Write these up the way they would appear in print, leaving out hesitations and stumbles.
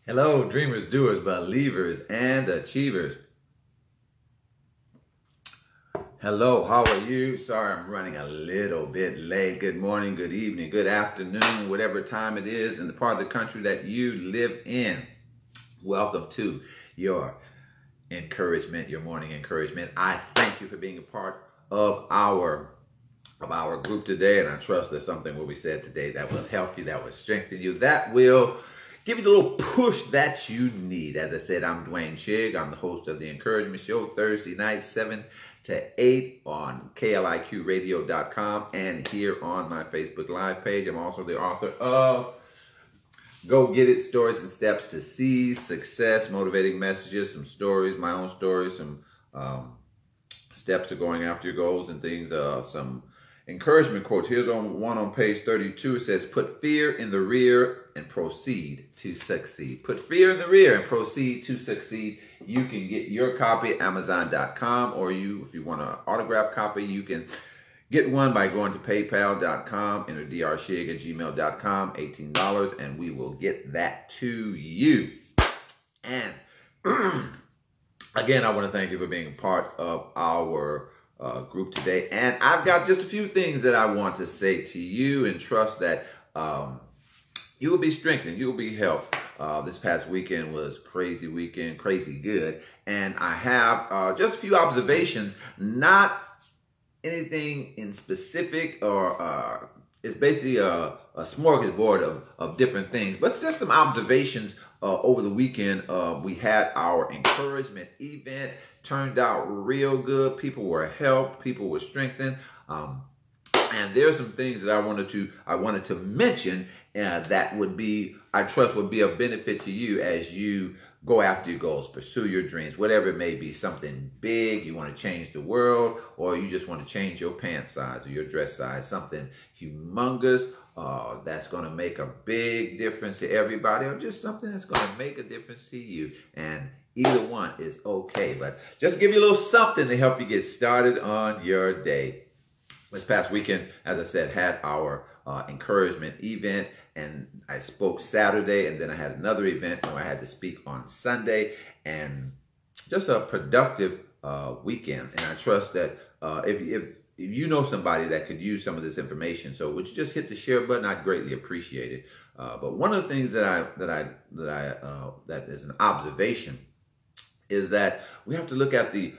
Hello, dreamers, doers, believers, and achievers. Hello, how are you? Sorry, I'm running a little bit late. Good morning, good evening, good afternoon, whatever time it is in the part of the country that you live in. Welcome to your encouragement, your morning encouragement. I thank you for being a part of our group today, and I trust that something will be said today that will help you, that will strengthen you, that will give you the little push that you need. As I said, I'm Dwayne Shigg. I'm the host of the Encouragement Show, Thursday night, 7 to 8 on KLIQradio.com and here on my Facebook Live page. I'm also the author of Go Get It, Stories and Steps to Seize Success, Motivating Messages, some stories, my own stories, some steps to going after your goals and things, some encouragement quotes. Here's one on page 32. It says, put fear in the rear and proceed to succeed. Put fear in the rear and proceed to succeed. You can get your copy at Amazon.com, or if you want an autographed copy, you can get one by going to PayPal.com, enter drshig@gmail.com, $18, and we will get that to you. And again, I want to thank you for being a part of our group today. And I've got just a few things that I want to say to you, and trust that you will be strengthened, you will be helped. This past weekend was crazy weekend, crazy good. And I have just a few observations, not anything in specific, or it's basically a smorgasbord of different things, but just some observations over the weekend. We had our encouragement event, turned out real good. People were helped, people were strengthened, and there are some things that I wanted to mention that would be, I trust, would be of benefit to you as you go after your goals, pursue your dreams, whatever it may be. Something big, you want to change the world, or you just want to change your pant size or your dress size. Something humongous that's going to make a big difference to everybody, or just something that's going to make a difference to you. And either one is okay, but just give you a little something to help you get started on your day. This past weekend, as I said, had our encouragement event, and I spoke Saturday, and then I had another event where I had to speak on Sunday, and just a productive weekend. And I trust that if you know somebody that could use some of this information, so would you just hit the share button? I'd greatly appreciate it. But one of the things that is an observation is that we have to look at the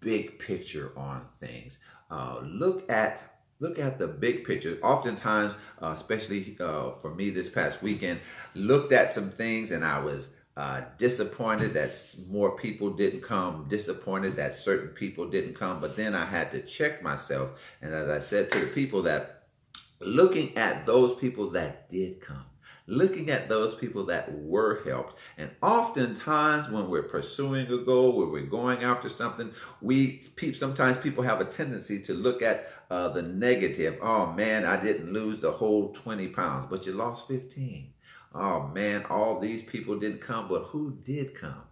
big picture on things. Look at the big picture. Oftentimes, especially for me this past weekend, looked at some things and I was disappointed that more people didn't come, disappointed that certain people didn't come. But then I had to check myself. And as I said to the people, that looking at those people that did come, looking at those people that were helped. And oftentimes when we're pursuing a goal, when we're going after something, sometimes people have a tendency to look at the negative. Oh man, I didn't lose the whole 20 pounds, but you lost 15. Oh man, all these people didn't come, but who did come?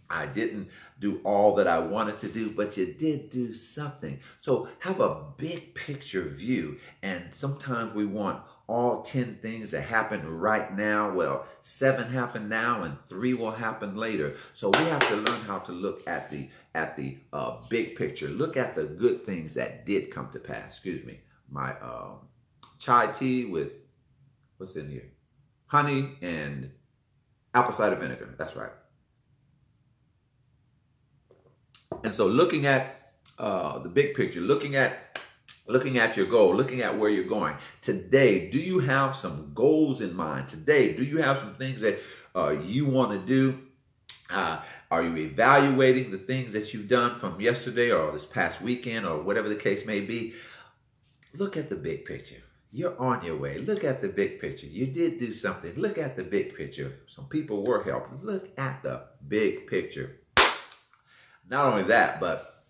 I didn't do all that I wanted to do, but you did do something. So have a big picture view. And sometimes we want all 10 things to happen right now. Well, 7 happen now and 3 will happen later. So we have to learn how to look at the big picture. Look at the good things that did come to pass. Excuse me. My chai tea with, what's in here? Honey and apple cider vinegar. That's right. And so looking at the big picture, looking at your goal, looking at where you're going. Today, do you have some goals in mind? Today, do you have some things that you want to do? Are you evaluating the things that you've done from yesterday or this past weekend or whatever the case may be? Look at the big picture. You're on your way. Look at the big picture. You did do something. Look at the big picture. Some people were helped. Look at the big picture. Not only that, but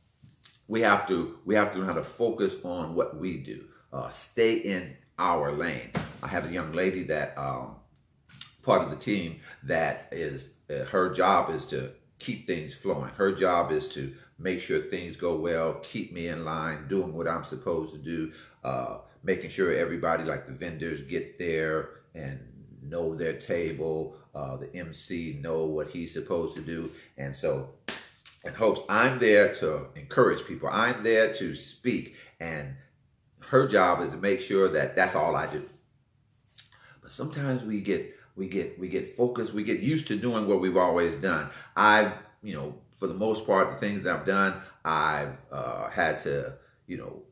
we have to learn how to focus on what we do. Stay in our lane. I have a young lady that part of the team that is her job is to keep things flowing. Her job is to make sure things go well, keep me in line, doing what I'm supposed to do, making sure everybody, like the vendors, get there and know their table. The MC know what he's supposed to do. And so in hopes, I'm there to encourage people. I'm there to speak. And her job is to make sure that that's all I do. But sometimes we get focused. We get used to doing what we've always done. I've, for the most part, the things that I've done, I've had to,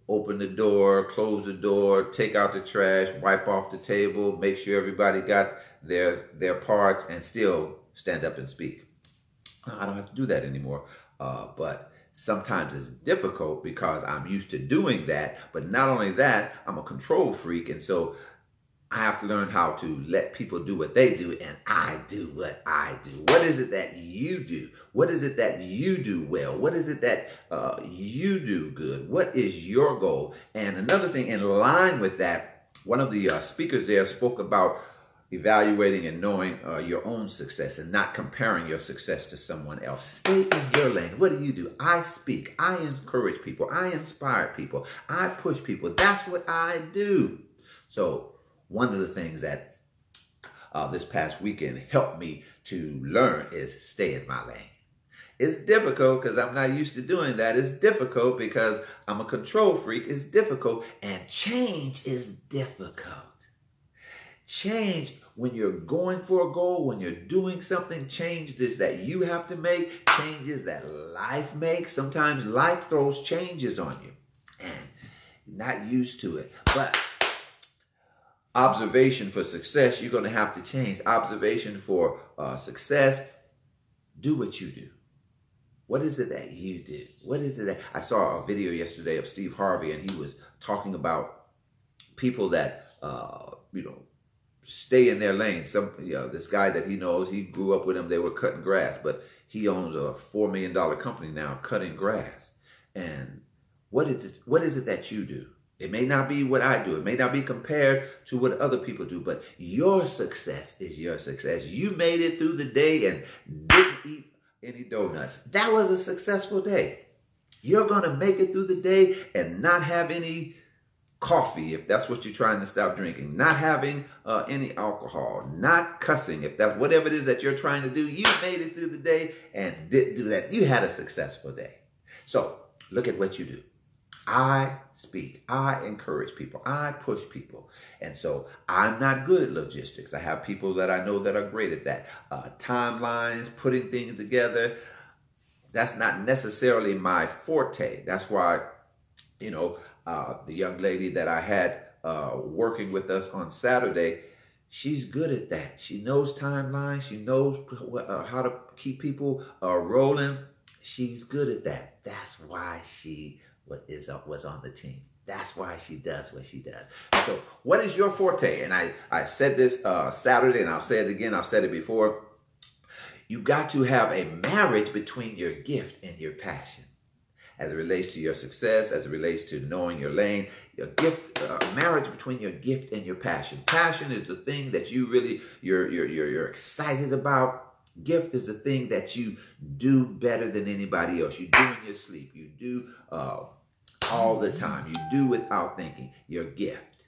open the door, close the door, take out the trash, wipe off the table, make sure everybody got their parts, and still stand up and speak. I don't have to do that anymore. But sometimes it's difficult because I'm used to doing that. But not only that, I'm a control freak. And so I have to learn how to let people do what they do, and I do what I do. What is it that you do? What is it that you do well? What is it that you do good? What is your goal? And another thing in line with that, one of the speakers there spoke about evaluating and knowing your own success and not comparing your success to someone else. Stay in your lane. What do? I speak. I encourage people. I inspire people. I push people. That's what I do. So one of the things that this past weekend helped me to learn is stay in my lane. It's difficult because I'm not used to doing that. It's difficult because I'm a control freak. It's difficult, and change is difficult. Change, when you're going for a goal, when you're doing something, changes that you have to make, changes that life makes. Sometimes life throws changes on you, and you're not used to it. But observation for success, you're going to have to change. Observation for success, do what you do. What is it that you do? What is it that... I saw a video yesterday of Steve Harvey, and he was talking about people that, stay in their lane. This guy that he knows, he grew up with him, they were cutting grass, but he owns a $4 million company now, cutting grass. And what is it that you do? It may not be what I do. It may not be compared to what other people do, but your success is your success. You made it through the day and didn't eat any donuts. That was a successful day. You're going to make it through the day and not have any coffee, if that's what you're trying to stop drinking, not having any alcohol, not cussing, if that's whatever it is that you're trying to do. You made it through the day and didn't do that. You had a successful day. So look at what you do. I speak. I encourage people. I push people. And so I'm not good at logistics. I have people that I know that are great at that. Timelines, putting things together, that's not necessarily my forte. That's why, the young lady that I had working with us on Saturday, she's good at that. She knows timelines. She knows how to keep people rolling. She's good at that. That's why she was on the team. That's why she does what she does. So what is your forte? And I said this Saturday, and I'll say it again. I've said it before. You got to have a marriage between your gift and your passion. As it relates to your success, as it relates to knowing your lane, your gift, marriage between your gift and your passion. Passion is the thing that you really, you're excited about. Gift is the thing that you do better than anybody else. You do in your sleep. You do all the time. You do without thinking. Your gift.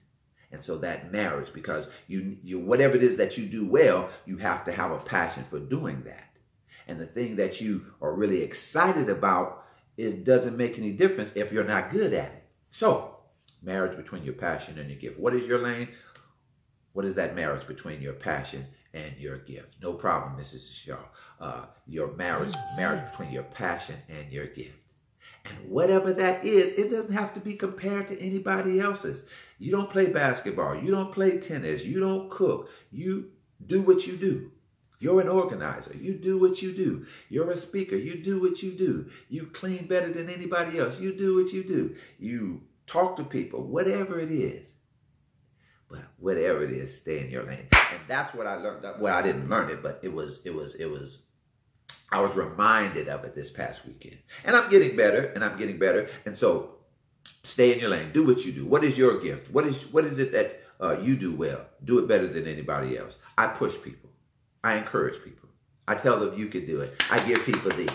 And so that marriage, because you whatever it is that you do well, you have to have a passion for doing that. And the thing that you are really excited about, it doesn't make any difference if you're not good at it. So, marriage between your passion and your gift. What is your lane? What is that marriage between your passion and your gift? No problem, Mrs. Shaw. Your marriage between your passion and your gift. And whatever that is, it doesn't have to be compared to anybody else's. You don't play basketball. You don't play tennis. You don't cook. You do what you do. You're an organizer. You do what you do. You're a speaker. You do what you do. You clean better than anybody else. You do what you do. You talk to people, whatever it is. But whatever it is, stay in your lane. And that's what I learned. Well, I didn't learn it, but I was reminded of it this past weekend. And I'm getting better, and I'm getting better. And so stay in your lane. Do what you do. What is your gift? What is it that you do well? Do it better than anybody else. I push people. I encourage people. I tell them you can do it. I give people these.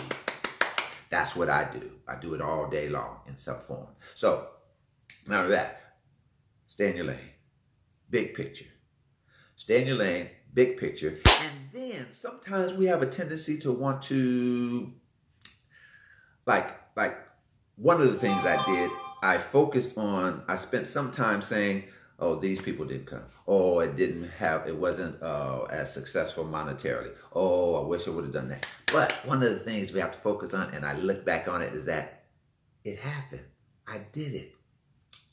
That's what I do. I do it all day long in some form. So, none of that. Stay in your lane. Big picture. Stay in your lane. big picture. And then sometimes we have a tendency to want to, like one of the things I did, I spent some time saying, oh, these people didn't come. Oh, it wasn't as successful monetarily. Oh, I wish I would have done that. But one of the things we have to focus on, and I look back on it, is that it happened. I did it.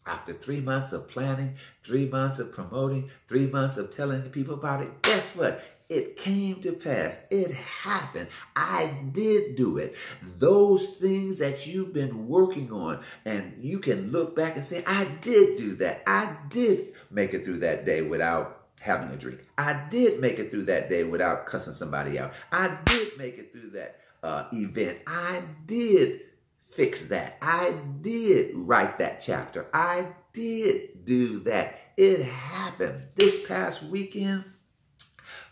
After 3 months of planning, 3 months of promoting, 3 months of telling people about it, guess what? It came to pass. It happened. I did do it. Those things that you've been working on, and you can look back and say, I did do that. I did make it through that day without having a drink. I did make it through that day without cussing somebody out. I did make it through that event. I did fix that. I did write that chapter. I did do that. It happened. This past weekend,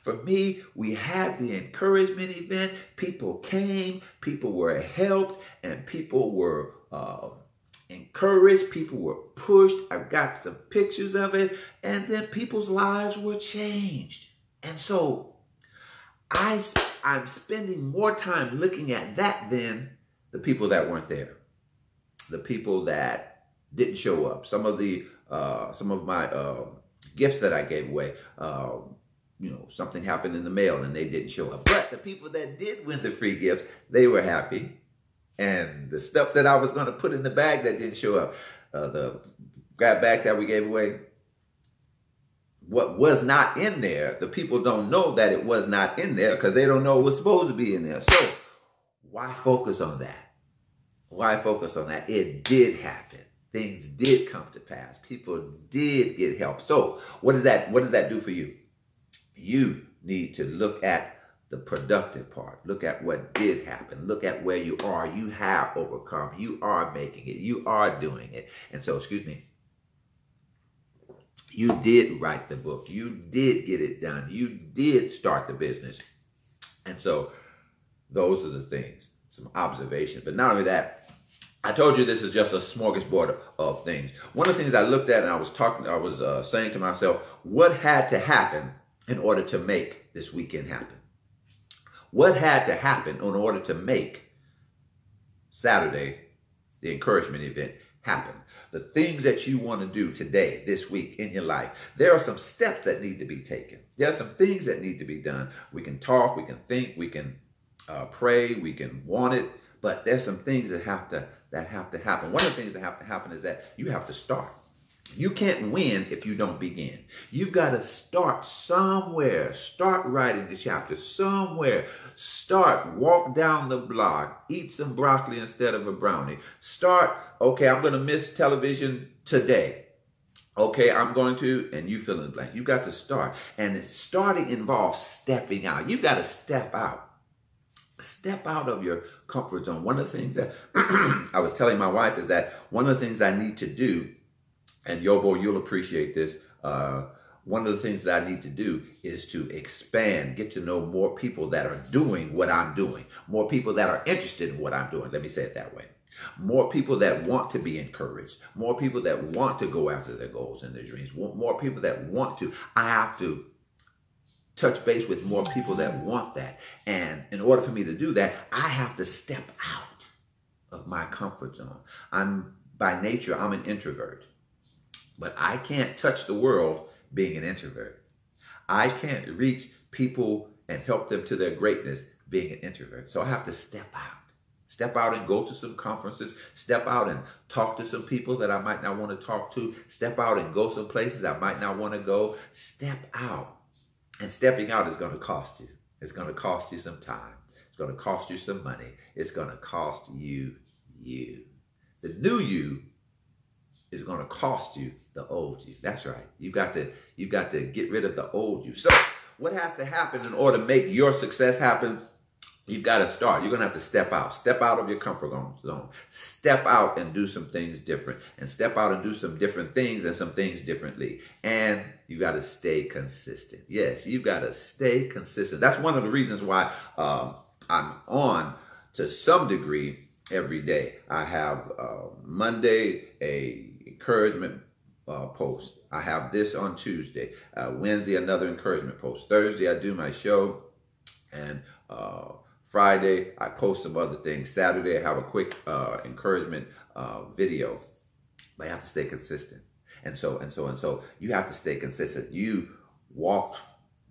for me, we had the encouragement event. People came, people were helped, and people were encouraged. People were pushed. I've got some pictures of it. And then people's lives were changed. And so I'm spending more time looking at that than the people that weren't there, the people that didn't show up. Some of my gifts that I gave away, something happened in the mail and they didn't show up. But the people that did win the free gifts, they were happy. And the stuff that I was going to put in the bag that didn't show up, the grab bags that we gave away, what was not in there, the people don't know that it was not in there because they don't know it was supposed to be in there. So why focus on that? Why focus on that? It did happen. Things did come to pass. People did get help. So what does that do for you? You need to look at the productive part. Look at what did happen. Look at where you are. You have overcome. You are making it. You are doing it. And so, you did write the book. You did get it done. You did start the business. And so those are the things, some observations. But not only that, I told you this is just a smorgasbord of things. One of the things I looked at and I was saying to myself, what had to happen in order to make this weekend happen? What had to happen in order to make Saturday, the encouragement event, happen? The things that you want to do today, this week in your life, there are some steps that need to be taken. There are some things that need to be done. We can talk, we can think, we can pray, we can want it, but there's some things that have to happen. One of the things that have to happen is that you have to start. You can't win if you don't begin. You've got to start somewhere. Start writing the chapter somewhere. Walk down the block. Eat some broccoli instead of a brownie. Okay, I'm going to miss television today. Okay, I'm going to, and you fill in the blank. You got to start. And starting involves stepping out. You've got to step out. Step out of your comfort zone. One of the things that I was telling my wife is that one of the things I need to do, and Yobo, you'll appreciate this. One of the things that I need to do is to expand, get to know more people that are doing what I'm doing, more people that are interested in what I'm doing. Let me say it that way. More people that want to be encouraged, more people that want to go after their goals and their dreams, more people that want to. I have to touch base with more people that want that. And in order for me to do that, I have to step out of my comfort zone. By nature, I'm an introvert. But I can't touch the world being an introvert. I can't reach people and help them to their greatness being an introvert. So I have to step out. Step out and go to some conferences. Step out and talk to some people that I might not want to talk to. Step out and go some places I might not want to go. Step out. And stepping out is going to cost you. It's going to cost you some time. It's going to cost you some money. It's going to cost you. The new you is going to cost you the old you. That's right. You've got to get rid of the old you. So what has to happen in order to make your success happen? You've got to start. You're going to have to step out. Step out of your comfort zone. Step out and do some things different. And step out and do some different things and some things differently. And you got to stay consistent. Yes, you've got to stay consistent. That's one of the reasons why I'm on to some degree every day. I have Monday a encouragement post. I have this on Tuesday. Wednesday, another encouragement post. Thursday, I do my show. And Friday, I post some other things. Saturday, I have a quick encouragement video. But you have to stay consistent. And so you have to stay consistent. You walked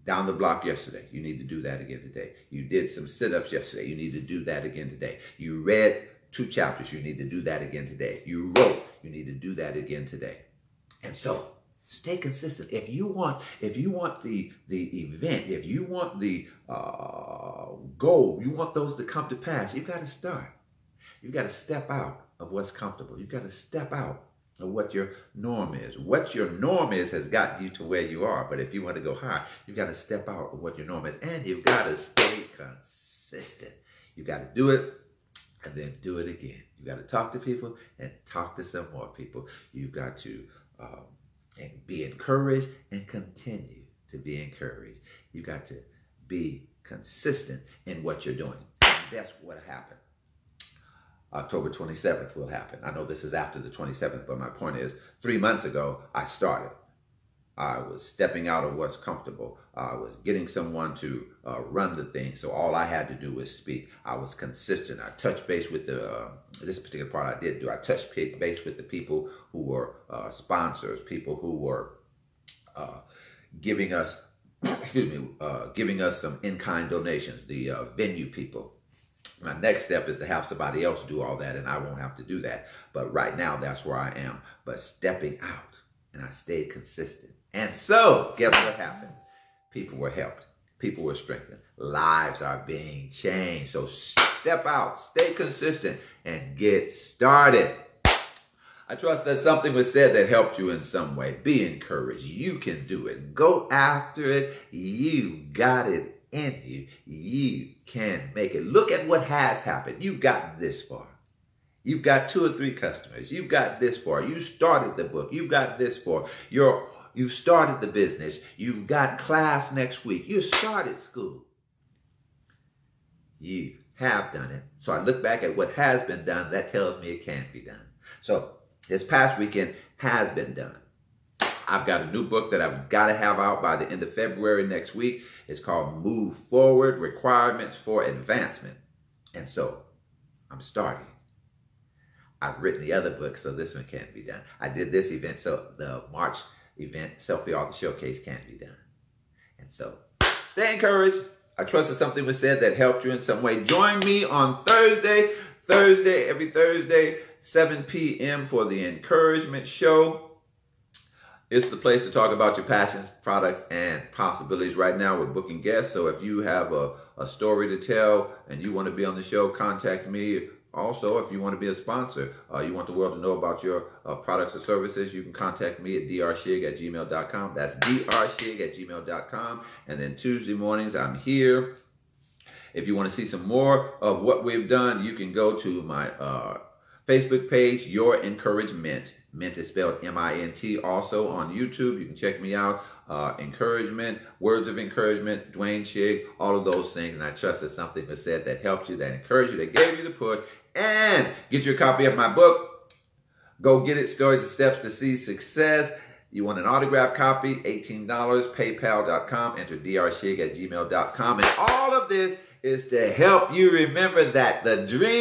down the block yesterday. You need to do that again today. You did some sit-ups yesterday. You need to do that again today. You read 2 chapters. You need to do that again today. You wrote. You need to do that again today. And so stay consistent. If you want the event, if you want the goal, you want those to come to pass, you've got to start. You've got to step out of what's comfortable. You've got to step out of what your norm is. What your norm is has gotten you to where you are. But if you want to go high, you've got to step out of what your norm is. And you've got to stay consistent. You've got to do it and then do it again. You've got to talk to people and talk to some more people. You've got to and be encouraged and continue to be encouraged. You got to be consistent in what you're doing. And that's what happened. October 27th will happen. I know this is after the 27th, but my point is 3 months ago, I started. I was stepping out of what's comfortable. I was getting someone to run the thing. So all I had to do was speak. I was consistent. I touched base with this particular part I did do. I touched base with the people who were sponsors, people who were giving us, giving us some in-kind donations, the venue people. My next step is to have somebody else do all that, and I won't have to do that. But right now, that's where I am. But stepping out, and I stayed consistent. And so, guess what happened? People were helped. People were strengthened. Lives are being changed. So step out, stay consistent, and get started. I trust that something was said that helped you in some way. Be encouraged. You can do it. Go after it. You got it in you. You can make it. Look at what has happened. You've gotten this far. You've got 2 or 3 customers. You've got this far. You started the book. You've got this far. You started the business. You've got class next week. You started school. You have done it. So I look back at what has been done. That tells me it can be done. So this past weekend has been done. I've got a new book that I've got to have out by the end of February next week. It's called Move Forward, Requirements for Advancement. And so I'm starting. I've written the other book, so this one can't be done. I did this event, so the March event, Selfie Author Showcase, can't be done. And so stay encouraged. I trust that something was said that helped you in some way. Join me on Thursday, every Thursday, 7 p.m. for the Encouragement Show. It's the place to talk about your passions, products, and possibilities. Right now, we're booking guests. So if you have a story to tell and you want to be on the show, contact me. Also, if you want to be a sponsor, you want the world to know about your products or services, you can contact me at drshig@gmail.com. That's drshig@gmail.com. And then Tuesday mornings, I'm here. If you want to see some more of what we've done, you can go to my Facebook page, Your Encouragement. Mint is spelled M-I-N-T. Also on YouTube, you can check me out. Encouragement, words of encouragement, Dwayne Shig, all of those things. And I trust that something was said that helped you, that encouraged you, that gave you the push. And get your copy of my book. Go get it, Stories and Steps to See Success. You want an autographed copy, $18, paypal.com. Enter drshig@gmail.com. And all of this is to help you remember that the dream